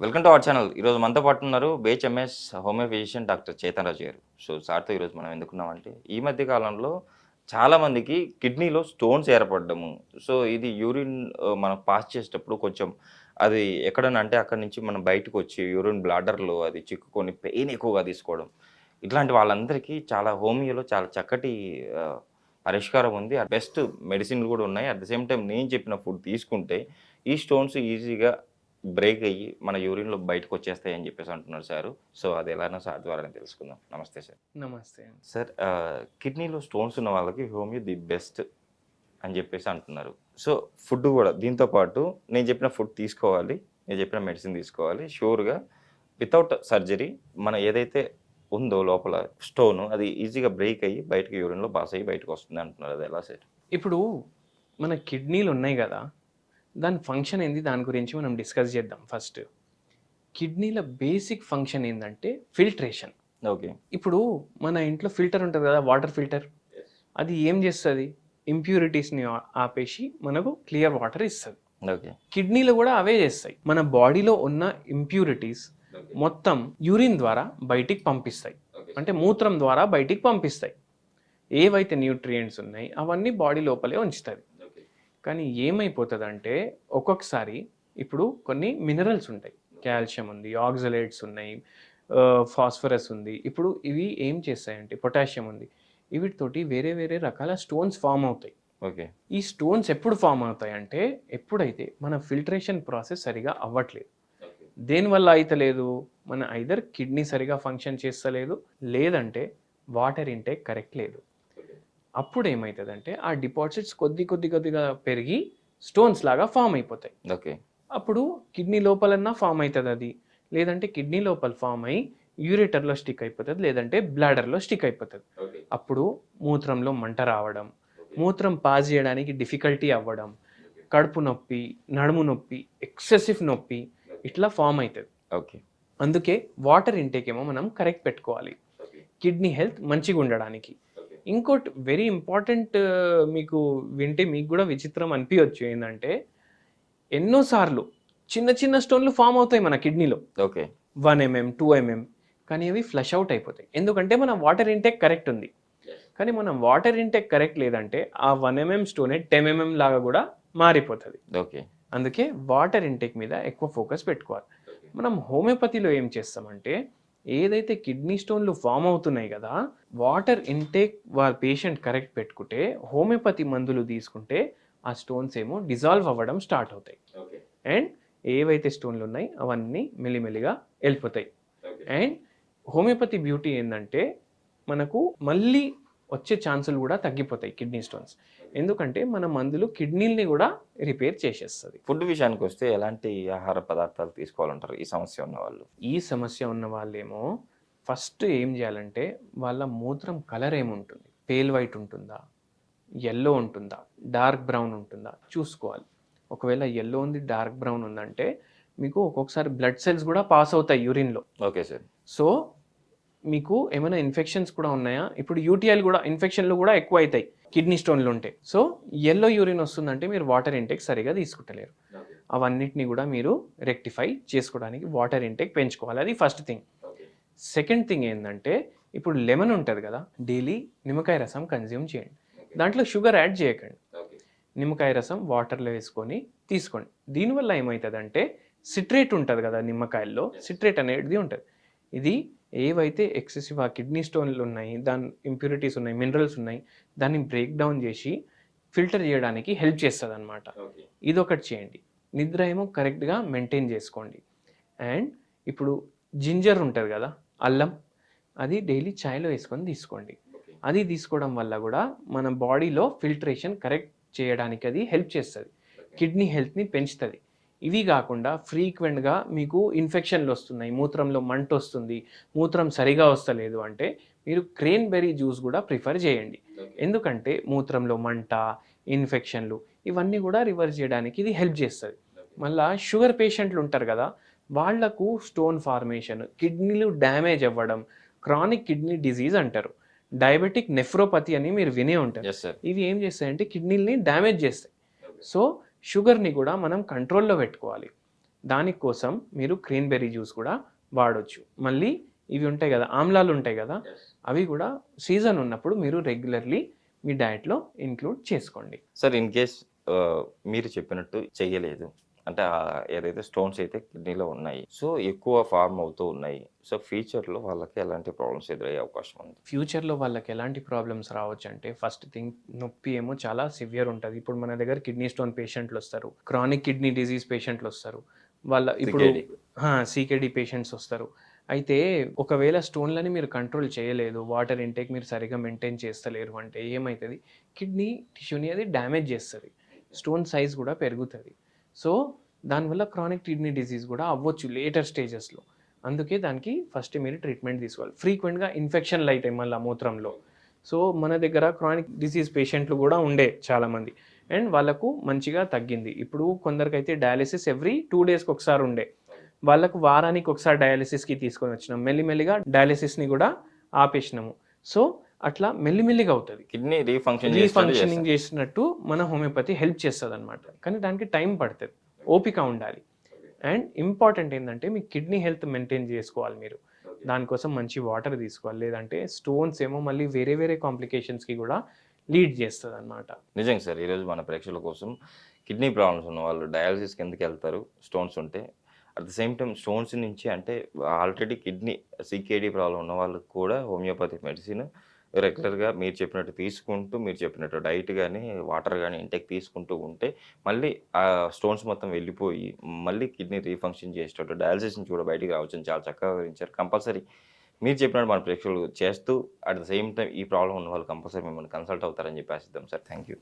Welcome to our channel. ఈరోజు మనతో పాటు ఉన్నారు BHMS homeo physician doctor Chetan Raju గారు. సో సార్తో ఈరోజు మనం ఎందుకున్నామంటే ఈ మధ్య కాలంలో చాలామందికి కిడ్నీలో స్టోన్స్ ఏర్పడము. సో ఇది యూరిన్ మనం పాస్ చేసేటప్పుడు కొంచెం అది ఎక్కడన్నా అంటే అక్కడి నుంచి మనం బయటకు వచ్చి యూరిన్ బ్లాడర్లో అది చిక్కుకొని పెయిన్ ఎక్కువగా తీసుకోవడం. ఇట్లాంటి వాళ్ళందరికీ చాలా హోమియోలో చాలా చక్కటి పరిష్కారం ఉంది. బెస్ట్ మెడిసిన్లు కూడా ఉన్నాయి. అట్ ద సేమ్ టైం నేను చెప్పిన ఫుడ్ తీసుకుంటే ఈ స్టోన్స్ ఈజీగా బ్రేక్ అయ్యి మన యూరిన్‌లో బయటకొచ్చేస్తాయి అని చెప్పేసి అంటున్నారు సారు. సో అది ఎలానో సార్ ద్వారానే తెలుసుకుందాం. నమస్తే సార్. నమస్తే అండి. సార్ కిడ్నీలో స్టోన్స్ ఉన్న వాళ్ళకి హోమియో ది బెస్ట్ అని చెప్పేసి అంటున్నారు. సో ఫుడ్ కూడా దీంతో పాటు నేను చెప్పిన ఫుడ్ తీసుకోవాలి, నేను చెప్పిన మెడిసిన్ తీసుకోవాలి. ష్యూర్‌గా వితౌట్ సర్జరీ మన ఏదైతే ఉందో లోపల స్టోను అది ఈజీగా బ్రేక్ అయ్యి బయటకి యూరిన్‌లో పాస్ అయ్యి బయటకొస్తుంది అంటున్నారు. అది ఎలా సార్? ఇప్పుడు మన కిడ్నీలు ఉన్నాయి కదా, దాని ఫంక్షన్ ఏంది దాని గురించి మనం డిస్కస్ చేద్దాం. ఫస్ట్ కిడ్నీల బేసిక్ ఫంక్షన్ ఏంటంటే ఫిల్ట్రేషన్. ఓకే. ఇప్పుడు మన ఇంట్లో ఫిల్టర్ ఉంటుంది కదా, వాటర్ ఫిల్టర్. అది ఏం చేస్తుంది? ఇంప్యూరిటీస్ని ఆపేసి మనకు క్లియర్ వాటర్ ఇస్తుంది. ఓకే. కిడ్నీలు కూడా అవే చేస్తాయి. మన బాడీలో ఉన్న ఇంప్యూరిటీస్ మొత్తం యూరిన్ ద్వారా బయటికి పంపిస్తాయి, అంటే మూత్రం ద్వారా బయటికి పంపిస్తాయి. ఏవైతే న్యూట్రియంట్స్ ఉన్నాయి అవన్నీ బాడీ లోపలే ఉంచుతుంది. కానీ ఏమైపోతుందంటే ఒక్కొక్కసారి ఇప్పుడు కొన్ని మినరల్స్ ఉంటాయి, కాల్షియం ఉంది, ఆక్సలేట్స్ ఉన్నాయి, ఫాస్ఫరస్ ఉంది. ఇప్పుడు ఇవి ఏం చేస్తాయంటే పొటాషియం ఉంది, వీటితోటి వేరే వేరే రకాల స్టోన్స్ ఫామ్ అవుతాయి. ఓకే. ఈ స్టోన్స్ ఎప్పుడు ఫామ్ అవుతాయి అంటే ఎప్పుడైతే మన ఫిల్ట్రేషన్ ప్రాసెస్ సరిగా అవ్వట్లేదు. దేనివల్ల అయితలేదు? మన ఐదర్ కిడ్నీ సరిగా ఫంక్షన్ చేస్తలేదు, లేదంటే వాటర్ ఇంటేక్ కరెక్ట్ లేదు. అప్పుడు ఏమవుతుందంటే ఆ డిపాజిట్స్ కొద్దిగా పెరిగి స్టోన్స్ లాగా ఫామ్ అయిపోతాయి. ఓకే. అప్పుడు కిడ్నీ లోపలన్నా ఫామ్ అవుతుంది అది, లేదంటే కిడ్నీ లోపల ఫామ్ అయ్యి యూరేటర్లో స్టిక్ అయిపోతుంది, లేదంటే బ్లాడర్లో స్టిక్ అయిపోతుంది. అప్పుడు మూత్రంలో మంట రావడం, మూత్రం పాస్ చేయడానికి డిఫికల్టీ అవ్వడం, కడుపు నొప్పి, నడుము నొప్పి, ఎక్సెసివ్ నొప్పి ఇట్లా ఫామ్ అవుతుంది. ఓకే. అందుకే వాటర్ ఇంటేక్ ఏమో మనం కరెక్ట్ పెట్టుకోవాలి కిడ్నీ హెల్త్ మంచిగా ఉండడానికి. ఇంకోటి వెరీ ఇంపార్టెంట్, మీకు వింటే మీకు కూడా విచిత్రం అనిపించవచ్చు, ఏంటంటే ఎన్నోసార్లు చిన్న చిన్న స్టోన్లు ఫామ్ అవుతాయి మన కిడ్నీలో. ఓకే. 1 mm 2 mm, కానీ అవి ఫ్లష్ అవుట్ అయిపోతాయి. ఎందుకంటే మన వాటర్ ఇంటేక్ కరెక్ట్ ఉంది. కానీ మనం వాటర్ ఇంటేక్ కరెక్ట్ లేదంటే ఆ 1 mm స్టోనే 10 mm లాగా కూడా మారిపోతుంది. ఓకే. అందుకే వాటర్ ఇంటేక్ మీద ఎక్కువ ఫోకస్ పెట్టుకోవాలి. మనం హోమియోపతిలో ఏం చేస్తామంటే ఏదైతే కిడ్నీ స్టోన్లు ఫామ్ అవుతున్నాయి కదా, వాటర్ ఇంటేక్ వాళ్ళ పేషెంట్ కరెక్ట్ పెట్టుకుంటే, హోమియోపతి మందులు తీసుకుంటే ఆ స్టోన్స్ ఏమో డిజాల్వ్ అవ్వడం స్టార్ట్ అవుతాయి. అండ్ ఏవైతే స్టోన్లు ఉన్నాయి అవన్నీ మెల్లిమెల్లిగా వెళ్ళిపోతాయి. అండ్ హోమియోపతి బ్యూటీ ఏంటంటే మనకు మళ్ళీ వచ్చే ఛాన్సులు కూడా తగ్గిపోతాయి కిడ్నీ స్టోన్స్. ఎందుకంటే మన మందులు కిడ్నీల్ని కూడా రిపేర్ చేసేస్తుంది. ఫుడ్ విషయానికి వస్తే ఎలాంటి ఆహార పదార్థాలు తీసుకోవాలంటారు ఈ సమస్య ఉన్న వాళ్ళు? ఈ సమస్య ఉన్న వాళ్ళేమో ఫస్ట్ ఏం చేయాలంటే వాళ్ళ మూత్రం కలర్ ఏముంటుంది, పేల్ వైట్ ఉంటుందా, ఎల్లో ఉంటుందా, డార్క్ బ్రౌన్ ఉంటుందా చూసుకోవాలి. ఒకవేళ ఎల్లో ఉంది, డార్క్ బ్రౌన్ ఉందంటే మీకు ఒక్కొక్కసారి బ్లడ్ సెల్స్ కూడా పాస్ అవుతాయి యూరిన్లో. Okay sir. సో మీకు ఏమైనా ఇన్ఫెక్షన్స్ కూడా ఉన్నాయా? ఇప్పుడు యూటీఐలు కూడా ఇన్ఫెక్షన్లు కూడా ఎక్కువ అవుతాయి కిడ్నీ స్టోన్లు ఉంటే. సో ఎల్లో యూరిన్ వస్తుందంటే మీరు వాటర్ ఇంటేక్ సరిగా తీసుకుంటలేరు. అవన్నిటిని కూడా మీరు రెక్టిఫై చేసుకోవడానికి వాటర్ ఇంటేక్ పెంచుకోవాలి. అది ఫస్ట్ థింగ్. సెకండ్ థింగ్ ఏంటంటే ఇప్పుడు లెమన్ ఉంటుంది కదా, డైలీ నిమ్మకాయ రసం కన్జ్యూమ్ చేయండి. దాంట్లో షుగర్ యాడ్ చేయకండి. నిమ్మకాయ రసం వాటర్లో వేసుకొని తీసుకోండి. దీనివల్ల ఏమవుతుందంటే సిట్రేట్ ఉంటుంది కదా నిమ్మకాయల్లో, సిట్రేట్ అనేది ఉంటుంది. ఇది ఏవైతే ఎక్సెసివ్ ఆ కిడ్నీ స్టోన్లు ఉన్నాయి, దాని ఇంప్యూరిటీస్ ఉన్నాయి, మినరల్స్ ఉన్నాయి, దాన్ని బ్రేక్ డౌన్ చేసి ఫిల్టర్ చేయడానికి హెల్ప్ చేస్తుంది అనమాట. ఇదొకటి చేయండి. నిద్ర ఏమో కరెక్ట్గా మెయింటైన్ చేసుకోండి. అండ్ ఇప్పుడు జింజర్ ఉంటుంది కదా, అల్లం, అది డైలీ చాయ్లో వేసుకొని తీసుకోండి. అది తీసుకోవడం వల్ల కూడా మన బాడీలో ఫిల్టరేషన్ కరెక్ట్ చేయడానికి అది హెల్ప్ చేస్తుంది, కిడ్నీ హెల్త్ని పెంచుతుంది. ఇవి కాకుండా ఫ్రీక్వెంట్గా మీకు ఇన్ఫెక్షన్లు వస్తున్నాయి, మూత్రంలో మంట వస్తుంది, మూత్రం సరిగా వస్తలేదు అంటే మీరు క్రేన్బెర్రీ జ్యూస్ కూడా ప్రిఫర్ చేయండి. ఎందుకంటే మూత్రంలో మంట, ఇన్ఫెక్షన్లు ఇవన్నీ కూడా రివర్స్ చేయడానికి ఇది హెల్ప్ చేస్తుంది. మళ్ళీ షుగర్ పేషెంట్లు ఉంటారు కదా, వాళ్లకు స్టోన్ ఫార్మేషన్, కిడ్నీలు డ్యామేజ్ అవ్వడం, క్రానిక్ కిడ్నీ డిజీజ్ అంటారు, డయాబెటిక్ నెఫ్రోపతి అని మీరు వినే ఉంటారు. ఇవి ఏం చేస్తాయంటే కిడ్నీల్ని డ్యామేజ్ చేస్తాయి. సో షుగర్ని కూడా మనం కంట్రోల్లో పెట్టుకోవాలి. దానికోసం మీరు క్రేన్బెర్రీ జ్యూస్ కూడా వాడొచ్చు. మళ్ళీ ఇవి ఉంటాయి కదా, ఆమ్లాలు ఉంటాయి కదా, అవి కూడా సీజన్ ఉన్నప్పుడు మీరు రెగ్యులర్లీ మీ డయట్లో ఇంక్లూడ్ చేసుకోండి. సార్ ఇన్ కేస్ మీరు చెప్పినట్టు చెయ్యలేదు అంటే ఏదైతే స్టోన్స్ అయితే కిడ్నీలో ఉన్నాయి, సో ఎక్కువ ఫార్మ్ అవుతూ ఉన్నాయి, సో ఫ్యూచర్లో వాళ్ళకి ఎలాంటి ప్రాబ్లమ్స్ ఎదురయ్యే అవకాశం ఉంది? ఫ్యూచర్లో వాళ్ళకి ఎలాంటి ప్రాబ్లమ్స్ రావచ్చు అంటే, ఫస్ట్ థింగ్ నొప్పి ఏమో చాలా సివియర్ ఉంటుంది. ఇప్పుడు మన దగ్గర కిడ్నీ స్టోన్ పేషెంట్లు వస్తారు, క్రానిక్ కిడ్నీ డిజీజ్ పేషెంట్లు వస్తారు, వాళ్ళ ఇప్పుడు సికేడి పేషెంట్స్ వస్తారు. అయితే ఒకవేళ స్టోన్లని మీరు కంట్రోల్ చేయలేదు, వాటర్ ఇంటేక్ మీరు సరిగా మెయింటైన్ చేస్తలేరు అంటే ఏమవుతుంది, కిడ్నీ టిష్యూని అది డ్యామేజ్ చేస్తుంది, స్టోన్ సైజ్ కూడా పెరుగుతుంది. సో దానివల్ల క్రానిక్ కిడ్నీ డిసీజ్ కూడా అవ్వచ్చు లేటర్ స్టేజెస్లో. అందుకే దానికి ఫస్ట్ మీరు ట్రీట్మెంట్ తీసుకోవాలి. ఫ్రీక్వెంట్గా ఇన్ఫెక్షన్లు అవుతాయి మళ్ళీ మూత్రంలో. సో మన దగ్గర క్రానిక్ డిసీజ్ పేషెంట్లు కూడా ఉండే చాలామంది, అండ్ వాళ్ళకు మంచిగా తగ్గింది. ఇప్పుడు కొందరికైతే డయాలిసిస్ ఎవ్రీ 2 డేస్కి ఒకసారి ఉండే, వాళ్ళకు వారానికి ఒకసారి డయాలిసిస్కి తీసుకొని వచ్చినాం, మెల్లిమెల్లిగా డయాలిసిస్ని కూడా ఆపేసినాము. సో అట్లా మెల్లిమెల్లిగా అవుతుంది. కిడ్నీ రీఫంక్షనింగ్ చేసినట్టు మన హోమియోపతి హెల్ప్ చేస్తుంది అనమాట. కానీ దానికి టైం పడుతుంది, ఓపిక ఉండాలి. అండ్ ఇంపార్టెంట్ ఏంటంటే మీ కిడ్నీ హెల్త్ మెయింటైన్ చేసుకోవాలి మీరు. దానికోసం మంచి వాటర్ తీసుకోవాలి, లేదంటే స్టోన్స్ ఏమో మళ్ళీ వేరే వేరే కాంప్లికేషన్స్కి కూడా లీడ్ చేస్తుంది అనమాట. నిజంగా సార్, ఈరోజు మన ప్రేక్షకుల కోసం కిడ్నీ ప్రాబ్లమ్స్ ఉన్న వాళ్ళు డయాలసిస్కి ఎందుకు వెళ్తారు స్టోన్స్ ఉంటే, at the same time stones నుంచి అంటే ఆల్రెడీ కిడ్నీ సికేడి ప్రాబ్లం ఉన్న వాళ్ళకి కూడా హోమియోపతి మెడిసిన్ రెగ్యులర్గా మీరు చెప్పినట్టు తీసుకుంటూ, మీరు చెప్పినట్టు డైట్ కానీ వాటర్ కానీ ఇంటెక్ తీసుకుంటూ ఉంటే మళ్ళీ ఆ స్టోన్స్ మొత్తం వెళ్ళిపోయి మళ్ళీ కిడ్నీ రీఫంక్షన్ చేసేటట్టు డయాలసిస్ నుంచి కూడా బయటికి రావచ్చని చాలా చక్కగా వివరించారు. కంపల్సరీ మీరు చెప్పినట్టు మన ప్రేక్షకులు చేస్తూ అట్ ద సేమ్ టైం ఈ ప్రాబ్లం ఉన్న వాళ్ళు కంపల్సరీ మిమ్మల్ని కన్సల్ట్ అవుతారని చెప్పి ఆశిద్దాం సార్. Thank you.